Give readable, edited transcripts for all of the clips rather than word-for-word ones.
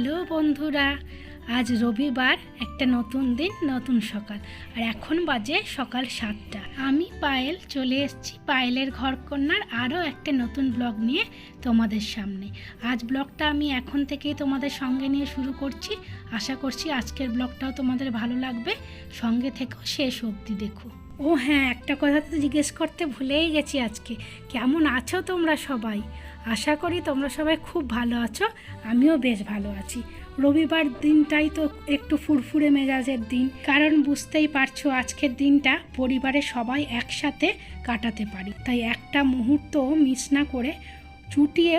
Hello বন্ধুরা, আজ রবিবার, একটা নতুন দিন, নতুন সকাল। আর এখন বাজে সকাল 7টা। আমি পায়েল চলে এসেছি পায়েলের ঘরকন্যার আরও একটা নতুন ব্লগ নিয়ে তোমাদের সামনে। আজ ব্লগটা আমি এখন থেকেই তোমাদের সঙ্গে নিয়ে শুরু করছি। আশা করছি আজকের ব্লগটাও তোমাদের ভালো লাগবে। সঙ্গে থেকেও শেষ অবধি দেখো। ও হ্যাঁ, একটা কথা তো জিজ্ঞেস করতে ভুলেই গেছি আজকে। কেমন আছো তোমরা সবাই? আশা করি তোমরা সবাই খুব ভালো আছো। আমিও বেশ ভালো আছি। রবিবার দিনটাই তো একটু ফুরফুরে মেজাজের দিন, কারণ বুঝতেই পারছো আজকের দিনটা পরিবারের সবাই একসাথে কাটাতে পারি। তাই একটা মুহূর্ত মিস না করে চুটিয়ে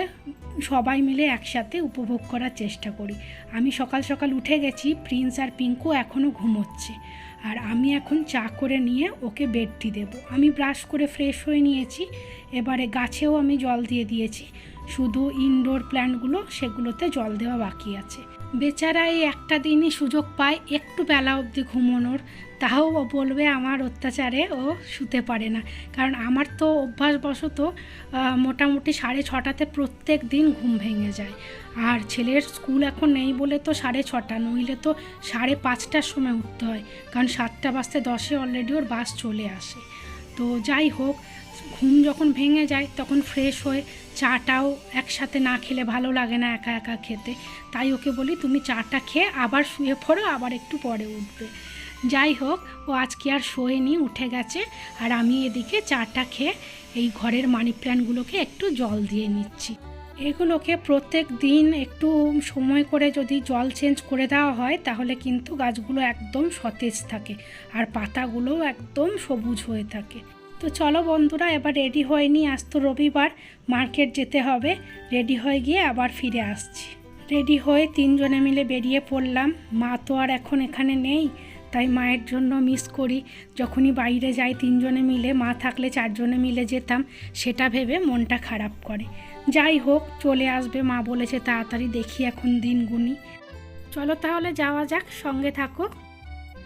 সবাই মিলে একসাথে উপভোগ করার চেষ্টা করি। আমি সকাল সকাল উঠে গেছি, প্রিন্স আর পিঙ্কু এখনও ঘুমোচ্ছে। আর আমি এখন চা করে নিয়ে ওকে বেডটি দেবো। আমি ব্রাশ করে ফ্রেশ হয়ে নিয়েছি। এবারে গাছেও আমি জল দিয়ে দিয়েছি, শুধু ইনডোর প্ল্যান্টগুলো সেগুলোতে জল দেওয়া বাকি আছে। বেচারা এই একটা দিনই সুযোগ পায় একটু বেলা অবধি ঘুমোনোর, তাও বলবে আমার অত্যাচারে ও শুতে পারে না। কারণ আমার তো অভ্যাসবশত মোটামুটি 6:30 প্রত্যেক দিন ঘুম ভেঙে যায়। আর ছেলের স্কুল এখন নেই বলে তো 6:30, নইলে তো 5:30টার সময় উঠতে হয়, কারণ 7:10 অলরেডি ওর বাস চলে আসে। তো যাই হোক, ঘুম যখন ভেঙে যায় তখন ফ্রেশ হয়ে চাটাও একসাথে না খেলে ভালো লাগে না একা একা খেতে। তাই ওকে বলি তুমি চাটা খেয়ে আবার শুয়ে পড়ো, আবার একটু পরে উঠবে। যাই হোক, ও আজকে আর শোয়নি, উঠে গেছে। আর আমি এদিকে চাটা খেয়ে এই ঘরের মানি প্ল্যান্টগুলোকে একটু জল দিয়ে নিচ্ছি। এগুলোকে প্রত্যেক দিন একটু সময় করে যদি জল চেঞ্জ করে দেওয়া হয় তাহলে কিন্তু গাছগুলো একদম সতেজ থাকে আর পাতাগুলোও একদম সবুজ হয়ে থাকে। তো চলো বন্ধুরা, এবার রেডি হয়ে নিই। আজ তো রবিবার, মার্কেট যেতে হবে। রেডি হয়ে গিয়ে আবার ফিরে আসছি। রেডি হয়ে 3জনে মিলে বেরিয়ে পড়লাম। মা তো আর এখন এখানে নেই, তাই মায়ের জন্য মিস করি। যখনই বাইরে যাই 3জনে মিলে, মা থাকলে 4জনে মিলে যেতাম, সেটা ভেবে মনটা খারাপ করে। যাই হোক, চলে আসবে, মা বলেছে তাড়াতাড়ি, দেখি এখন দিন গুনি। চলো তাহলে যাওয়া যাক, সঙ্গে থাকো।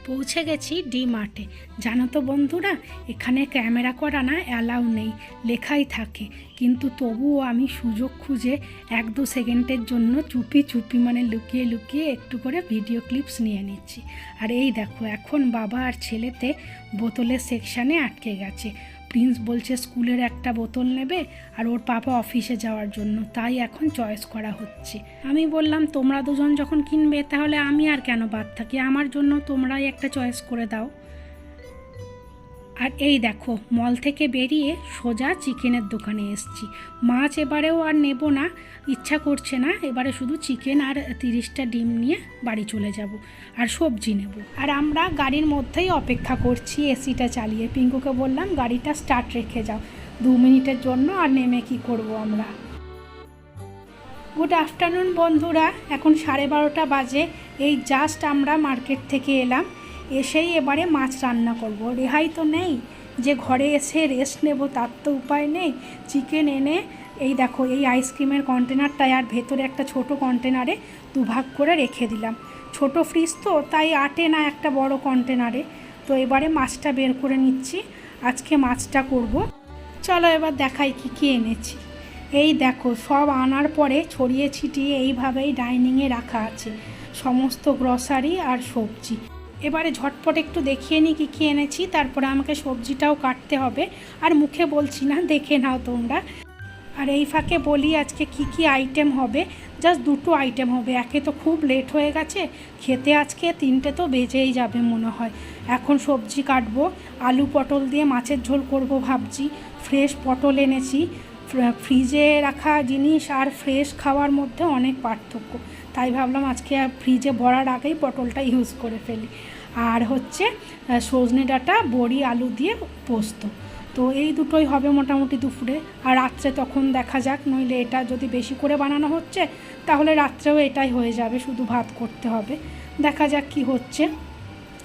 পৌঁছে গেছি ডি মার্টে। জানো তো বন্ধুরা, এখানে ক্যামেরা করা না অ্যালাউ নেই, লেখাই থাকে, কিন্তু তবুও আমি সুযোগ খুঁজে 1-2 সেকেন্ডের জন্য চুপি চুপি মানে লুকিয়ে লুকিয়ে একটু করে ভিডিও ক্লিপস নিয়ে নিচ্ছি। আর এই দেখো, এখন বাবা আর ছেলেতে বোতলের সেকশানে আটকে গেছে। প্রিন্স বলছে স্কুলের একটা বোতল নেবে আর ওর পাপা অফিসে যাওয়ার জন্য, তাই এখন চয়েস করা হচ্ছে। আমি বললাম তোমরা দুজন যখন কিনবে তাহলে আমি আর কেন বাদ থাকি, আমার জন্য তোমরাই একটা চয়েস করে দাও। আর এই দেখো, মল থেকে বেরিয়ে সোজা চিকেনের দোকানে এসেছি। মাছ এবারেও আর নেব না, ইচ্ছা করছে না। এবারে শুধু চিকেন আর 30টা ডিম নিয়ে বাড়ি চলে যাব, আর সবজি নেব। আর আমরা গাড়ির মধ্যেই অপেক্ষা করছি এসিটা চালিয়ে। পিঙ্কুকে বললাম গাড়িটা স্টার্ট রেখে যাও 2 মিনিটের জন্য, আর নেমে কি করব আমরা। গুড আফটারনুন বন্ধুরা, এখন 12:30 বাজে। এই জাস্ট আমরা মার্কেট থেকে এলাম। এসেই এবারে মাছ রান্না করব। রেহাই তো নেই যে ঘরে এসে রেস্ট নেব, তার তো উপায় নেই। চিকেন এনে এই দেখো, এই আইসক্রিমের কন্টেনারটায় আর ভেতরে একটা ছোট কন্টেনারে 2 ভাগ করে রেখে দিলাম। ছোট ফ্রিজ তো, তাই আটে না একটা বড় কন্টেনারে। তো এবারে মাছটা বের করে নিচ্ছি। আজকে মাছটা করব। চলো এবার দেখাই কি কি এনেছি। এই দেখো, সব আনার পরে ছড়িয়ে ছিটিয়ে এইভাবেই ডাইনিংয়ে রাখা আছে সমস্ত গ্রসারি আর সবজি। এবারে ঝটপট একটু দেখিয়ে নিই কী কী এনেছি, তারপরে আমাকে সবজিটাও কাটতে হবে। আর মুখে বলছি না, দেখে নাও তোমরা। আর এই ফাঁকে বলি আজকে কি কি আইটেম হবে। জাস্ট 2টো আইটেম হবে। একে তো খুব লেট হয়ে গেছে খেতে, আজকে 3টে তো বেজেই যাবে মনে হয়। এখন সবজি কাটবো, আলু পটল দিয়ে মাছের ঝোল করব ভাবছি। ফ্রেশ পটল এনেছি। ফ্রিজে রাখা জিনিস আর ফ্রেশ খাওয়ার মধ্যে অনেক পার্থক্য, তাই ভাবলাম আজকে ফ্রিজে ভরার আগেই পটলটা ইউজ করে ফেলি। আর হচ্ছে সজনে ডাঁটা, বড়ি, আলু দিয়ে পোস্ত। তো এই দুটোই হবে মোটামুটি দুপুরে। আর রাত্রে তখন দেখা যাক, নইলে এটা যদি বেশি করে বানানো হচ্ছে তাহলে রাত্রেও এটাই হয়ে যাবে, শুধু ভাত করতে হবে। দেখা যাক কি হচ্ছে।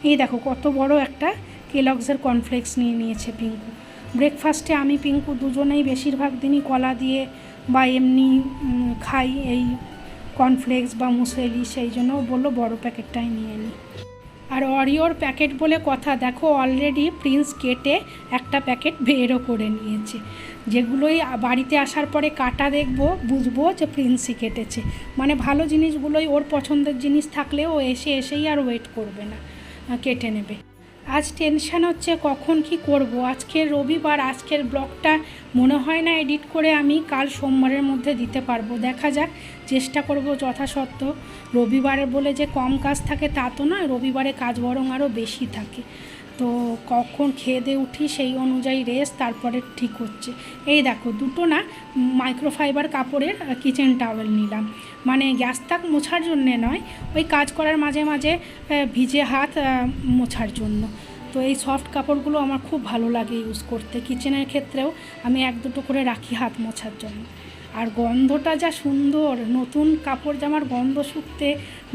এই দেখো, কত বড় একটা কেলগসের কর্নফ্লেক্স নিয়ে নিয়েছে পিঙ্কু। ব্রেকফাস্টে আমি পিঙ্কু দুজনেই বেশিরভাগ দিনই কলা দিয়ে বা এমনি খাই এই কর্নফ্লেক্স বা মুসেলি, সেই জন্য বললো বড় প্যাকেটটাই নিয়ে নিই। আর অরিওর প্যাকেট বলে কথা, দেখো অলরেডি প্রিন্স কেটে একটা প্যাকেট বেরও করে নিয়েছে। যেগুলোই বাড়িতে আসার পরে কাটা দেখবো, বুঝবো যে প্রিন্সই কেটেছে। মানে ভালো জিনিসগুলোই, ওর পছন্দের জিনিস থাকলে ও এসেই আর ওয়েট করবে না, কেটে নেবে। আজ টেনশান হচ্ছে কখন কি করব। আজকের রবিবার, আজকের ব্লগটা মনে হয় না এডিট করে আমি কাল সোমবারের মধ্যে দিতে পারবো। দেখা যাক, চেষ্টা করব যথাসত্ত্ব। রবিবারে বলে যে কম কাজ থাকে তা তো নয়, রবিবারে কাজ বরং আরও বেশি থাকে। তো কখন খেয়ে দিয়ে উঠি সেই অনুযায়ী রেস্ট, তারপরে ঠিক হচ্ছে। এই দেখো দুটো না মাইক্রোফাইবার কাপড়ের কিচেন টাওয়েল নিলাম, মানে গ্যাস তাক মোছার জন্যে নয়, ওই কাজ করার মাঝে মাঝে ভিজে হাত মোছার জন্য। তো এই সফট কাপড়গুলো আমার খুব ভালো লাগে ইউজ করতে। কিচেনের ক্ষেত্রেও আমি এক দুটো করে রাখি হাত মোছার জন্য। আর গন্ধটা যা সুন্দর, নতুন কাপড় জামার গন্ধ শুকতে,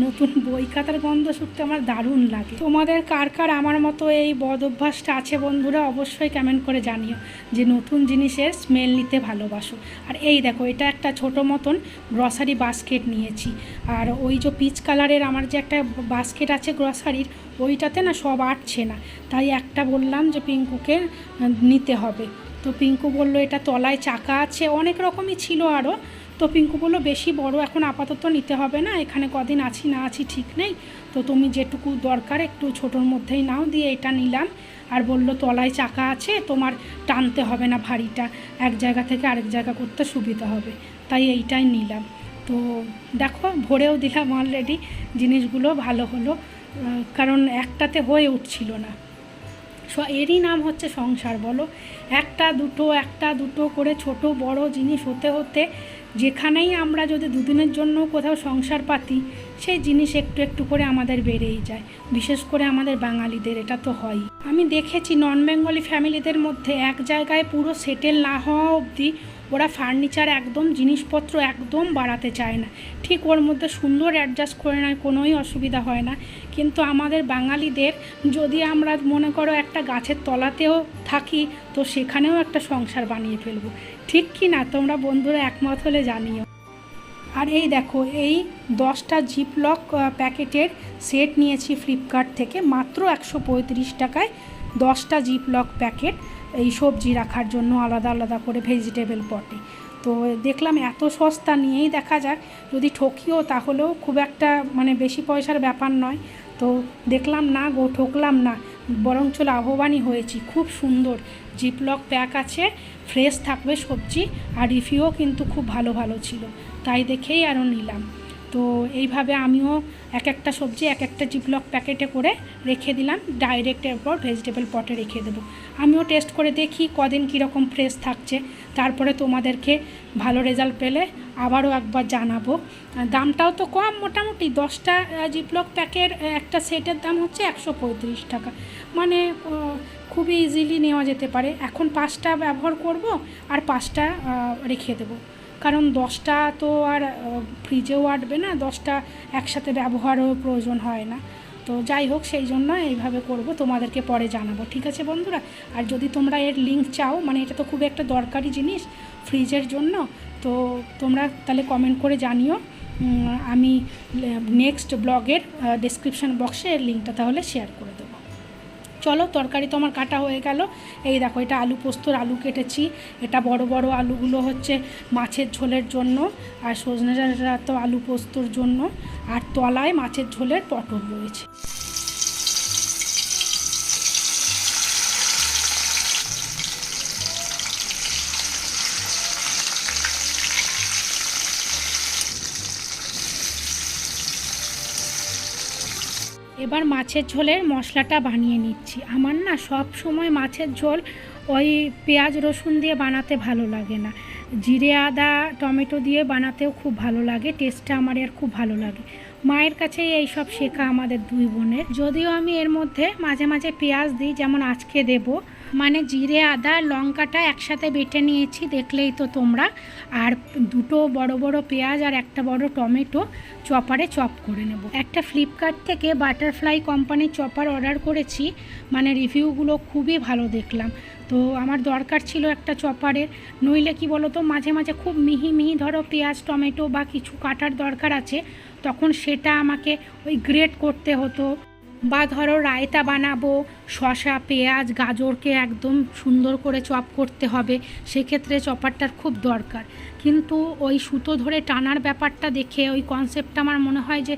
নতুন বই খাতার গন্ধ শুকতে আমার দারুণ লাগে। তোমাদের কার কার আমার মতো এই বদ অভ্যাসটা আছে বন্ধুরা, অবশ্যই কমেন্ট করে জানিও যে নতুন জিনিসের স্মেল নিতে ভালোবাসো। আর এই দেখো, এটা একটা ছোটো মতন গ্রসারি বাস্কেট নিয়েছি। আর ওই যে পিচ কালারের আমার যে একটা বাস্কেট আছে গ্রসারির, ওইটাতে না সব আটছে না, তাই একটা বললাম যে পিঙ্কুকে নিতে হবে। তো পিঙ্কু বললো এটা তলায় চাকা আছে, অনেক রকমই ছিল আরও। তো পিঙ্কু বললো বেশি বড় এখন আপাতত নিতে হবে না, এখানে কদিন আছি না আছি ঠিক নেই, তো তুমি যেটুকু দরকার একটু ছোটোর মধ্যেই নাও। দিয়ে এটা নিলাম। আর বললো তলায় চাকা আছে, তোমার টানতে হবে না ভারীটা, এক জায়গা থেকে আরেক জায়গা করতে সুবিধা হবে, তাই এইটাই নিলাম। তো দেখো ভরেও দিলাম অলরেডি, জিনিসগুলো ভালো হলো, কারণ একটাতে হয়ে উঠছিল না। এরই নাম হচ্ছে সংসার বলো। একটা দুটো করে ছোট বড় জিনিস হতে হতে যেখানেই আমরা যদি দুদিনের জন্য কোথাও সংসার পাতি, সেই জিনিস একটু একটু করে আমাদের বেড়েই যায়। বিশেষ করে আমাদের বাঙালিদের এটা তো হয়ই। আমি দেখেছি নন বেঙ্গলি ফ্যামিলিদের মধ্যে এক জায়গায় পুরো সেটেল না হওয়া অবধি ওরা ফার্নিচার একদম, জিনিসপত্র একদম বাড়াতে চায় না। ঠিক ওর মধ্যে সুন্দর অ্যাডজাস্ট করে নেয়, কোনোই অসুবিধা হয় না। কিন্তু আমাদের বাঙালিদের যদি আমরা মনে করো একটা গাছের তলাতেও থাকি, তো সেখানেও একটা সংসার বানিয়ে ফেলবো। ঠিক কি না, তোমরা বন্ধুরা একমত হলে জানিও। আর এই দেখো, এই 10টা জিপলক প্যাকেটের সেট নিয়েছি ফ্লিপকার্ট থেকে, মাত্র 135 টাকায় 10টা জিপলক প্যাকেট, এই সবজি রাখার জন্য আলাদা আলাদা করে ভেজিটেবল পটে। তো দেখলাম এত সস্তা, নিয়েই দেখা যাক, যদি ঠকিও তাহলেও খুব একটা মানে বেশি পয়সার ব্যাপার নয়। তো দেখলাম না গো, ঠকলাম না, বরঞ্চ লাভবানই হয়েছি। খুব সুন্দর জিপলক প্যাক আছে, ফ্রেশ থাকবে সবজি, আর রিভিউও কিন্তু খুব ভালো ভালো ছিল, তাই দেখেই আরও নিলাম। তো এইভাবে আমিও এক একটা সবজি এক একটা জিপলক প্যাকেটে করে রেখে দিলাম, ডাইরেক্ট এরপর ভেজিটেবল পটে রেখে দেবো। আমিও টেস্ট করে দেখি কদিন কীরকম ফ্রেশ থাকছে, তারপরে তোমাদেরকে ভালো রেজাল্ট পেলে আবারও একবার জানাবো। দামটাও তো কম, মোটামুটি 10টা জিপলক প্যাকের একটা সেটের দাম হচ্ছে 135 টাকা, মানে খুবই ইজিলি নেওয়া যেতে পারে। এখন 5টা ব্যবহার করব আর 5টা রেখে দেবো, কারণ 10টা তো আর ফ্রিজেও আটবে না, 10টা একসাথে ব্যবহারও প্রয়োজন হয় না। তো যাই হোক, সেই জন্য এইভাবে করব, তোমাদেরকে পরে জানাবো, ঠিক আছে বন্ধুরা। আর যদি তোমরা এর লিঙ্ক চাও, মানে এটা তো খুব একটা দরকারি জিনিস ফ্রিজের জন্য, তো তোমরা তাহলে কমেন্ট করে জানিও, আমি নেক্সট ব্লগের ডেসক্রিপশান বক্সে এর লিঙ্কটা তাহলে শেয়ার করে দেবো। চলো, তরকারি তো আমার কাটা হয়ে গেল। এই দেখো, এটা আলু পোস্তর আলু কেটেছি, এটা বড় বড় আলুগুলো হচ্ছে মাছের ঝোলের জন্য, আর সজনে ডাঁটা তো আলু পোস্তর জন্য, আর তলায় মাছের ঝোলের পটল রয়েছে। এবার মাছের ঝোলের মশলাটা বানিয়ে নিচ্ছি। আমার না সব সময় মাছের ঝোল ওই পেঁয়াজ রসুন দিয়ে বানাতে ভালো লাগে না, জিরে আদা টমেটো দিয়ে বানাতেও খুব ভালো লাগে, টেস্টটা আমার এর খুব ভালো লাগে। মায়ের কাছেই এই সব শেখা আমাদের দুই বোনের। যদিও আমি এর মধ্যে মাঝে মাঝে পেঁয়াজ দিই, যেমন আজকে দেব, মানে জিরে আদা লঙ্কাটা একসাথে বেটে নিয়েছি, দেখলেই তো তোমরা। আর দুটো বড় বড় পেঁয়াজ আর একটা বড় টমেটো চপারে চপ করে নেব। একটা ফ্লিপকার্ট থেকে বাটারফ্লাই কোম্পানির চপার অর্ডার করেছি, মানে রিভিউগুলো খুবই ভালো দেখলাম। তো আমার দরকার ছিল একটা চপারের, নইলে কি বলো তো, মাঝে মাঝে খুব মিহি মিহি ধরো পেঁয়াজ টমেটো বা কিছু কাটার দরকার আছে, তখন সেটা আমাকে ওই গ্রেট করতে হতো, বা ধরো রায়তা বানাবো, শসা পেঁয়াজ গাজরকে একদম সুন্দর করে চপ করতে হবে, সেক্ষেত্রে চপারটার খুব দরকার। কিন্তু ওই সুতো ধরে টানার ব্যাপারটা দেখে ওই কনসেপ্টটা আমার মনে হয় যে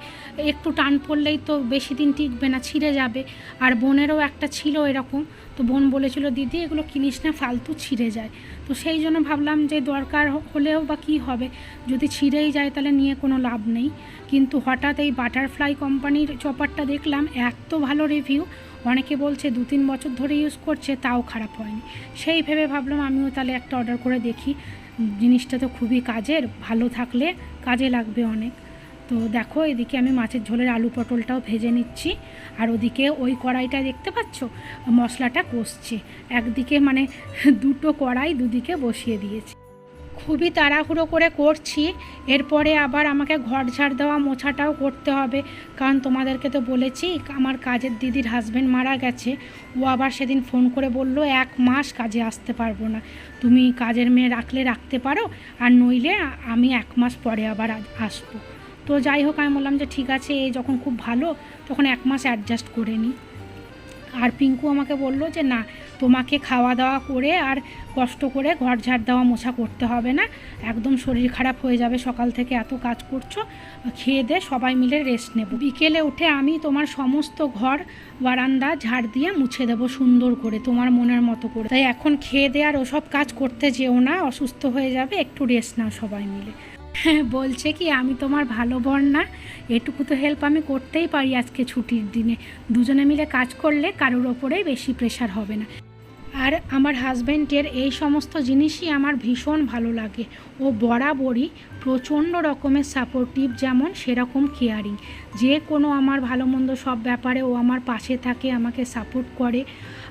একটু টান পড়লেই তো বেশি দিন টিকবে না, ছিঁড়ে যাবে। আর বোনেরও একটা ছিল এরকম, তো বোন বলেছিল দিদি এগুলো কিনিস না, ফালতু ছিঁড়ে যায়। তো সেই জন্য ভাবলাম যে দরকার হলেও বা কী হবে, যদি ছিঁড়েই যায় তাহলে নিয়ে কোনো লাভ নেই। কিন্তু হঠাৎ এই বাটারফ্লাই কোম্পানির চপারটা দেখলাম, এত ভালো রিভিউ, অনেকে বলছে 2-3 বছর ধরে ইউজ করছে তাও খারাপ হয়নি। সেই ভেবে ভাবলাম আমিও তাহলে একটা অর্ডার করে দেখি, জিনিসটা তো খুবই কাজের, ভালো থাকলে কাজে লাগবে অনেক। তো দেখো এদিকে আমি মাছের ঝোলের আলু পটলটাও ভেজে নিচ্ছি, আর ওদিকে ওই কড়াইটা দেখতে পাচ্ছ মশলাটা কষছে, একদিকে মানে দুটো কড়াই দুদিকে বসিয়ে দিয়েছি। খুবই তাড়াহুড়ো করে করছি, এরপরে আবার আমাকে ঘর ঝাড় দেওয়া মোছাটাও করতে হবে, কারণ তোমাদেরকে তো বলেছি আমার কাজের দিদির হাজব্যান্ড মারা গেছে। ও আবার সেদিন ফোন করে বলল 1 মাস কাজে আসতে পারবো না, তুমি কাজের মেয়ে রাখলে রাখতে পারো, আর নইলে আমি 1 মাস পরে আবার আসবো। তো যাই হোক, আমি বললাম যে ঠিক আছে, এই যখন খুব ভালো তখন 1 মাস অ্যাডজাস্ট করে নিই। আর পিঙ্কু আমাকে বলল যে না, তোমাকে খাওয়া দাওয়া করে আর কষ্ট করে ঘর ঝাড় দেওয়া মোছা করতে হবে না, একদম শরীর খারাপ হয়ে যাবে, সকাল থেকে এত কাজ করছো, খেয়ে দে সবাই মিলে রেস্ট নেব, বিকেলে উঠে আমি তোমার সমস্ত ঘর বারান্দা ঝাড় দিয়ে মুছে দেবো সুন্দর করে তোমার মনের মতো করে। তাই এখন খেয়ে দে আর ওসব কাজ করতে যেও না, অসুস্থ হয়ে যাবে, একটু রেস্ট নাও সবাই মিলে। হ্যাঁ, বলছে কি আমি তোমার ভালো বোন না, এটুকু তো হেল্প আমি করতেই পারি আজকে ছুটির দিনে, দুজনে মিলে কাজ করলে কারোর ওপরেই বেশি প্রেশার হবে না। আর আমার হাজব্যান্ডের এই সমস্ত জিনিসই আমার ভীষণ ভালো লাগে, ও বরাবরই প্রচণ্ড রকমের সাপোর্টিভ, যেমন সেরকম কেয়ারিং, যে কোনো আমার ভালো মন্দ সব ব্যাপারে ও আমার পাশে থাকে, আমাকে সাপোর্ট করে,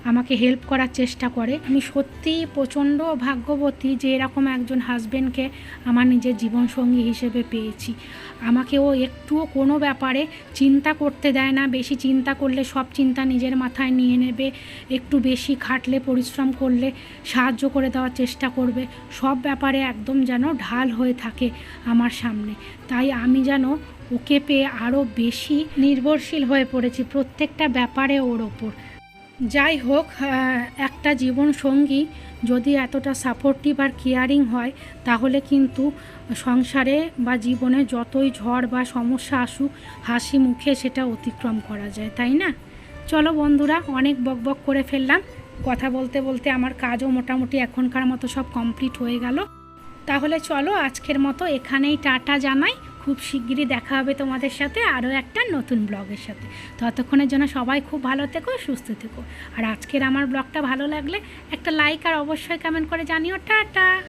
আমাকে হেল্প করার চেষ্টা করে। আমি সত্যিই প্রচণ্ড ভাগ্যবতী যে এরকম একজন হাজব্যান্ডকে আমার নিজের জীবনসঙ্গী হিসেবে পেয়েছি। আমাকে ও একটুও কোনো ব্যাপারে চিন্তা করতে দেয় না, বেশি চিন্তা করলে সব চিন্তা নিজের মাথায় নিয়ে নেবে, একটু বেশি খাটলে পরিশ্রম করলে সাহায্য করে দেওয়ার চেষ্টা করবে, সব ব্যাপারে একদম যেন ঢাল হয়ে থাকে আমার সামনে। তাই আমি যেন ওকে পেয়ে আরও বেশি নির্ভরশীল হয়ে পড়েছি প্রত্যেকটা ব্যাপারে ওর ওপর। যাই হোক, একটা জীবন সঙ্গী যদি এতটা সাপোর্টিভ আর কেয়ারিং হয়, তাহলে কিন্তু সংসারে বা জীবনে যতই ঝড় বা সমস্যা আসুক, হাসি মুখে সেটা অতিক্রম করা যায়, তাই না? চলো বন্ধুরা, অনেক বকবক করে ফেললাম, কথা বলতে বলতে আমার কাজও মোটামুটি এখনকার মতো সব কমপ্লিট হয়ে গেল। তাহলে চলো আজকের মতো এখানেই টাটা জানাই, খুব শিগগিরই দেখা হবে তোমাদের সাথে আরও একটা নতুন ব্লগের সাথে। ততক্ষণের জন্য সবাই খুব ভালো থেকো, সুস্থ থেকো। আর আজকের আমার ব্লগটা ভালো লাগলে একটা লাইক আর অবশ্যই কমেন্ট করে জানিও। টাটা।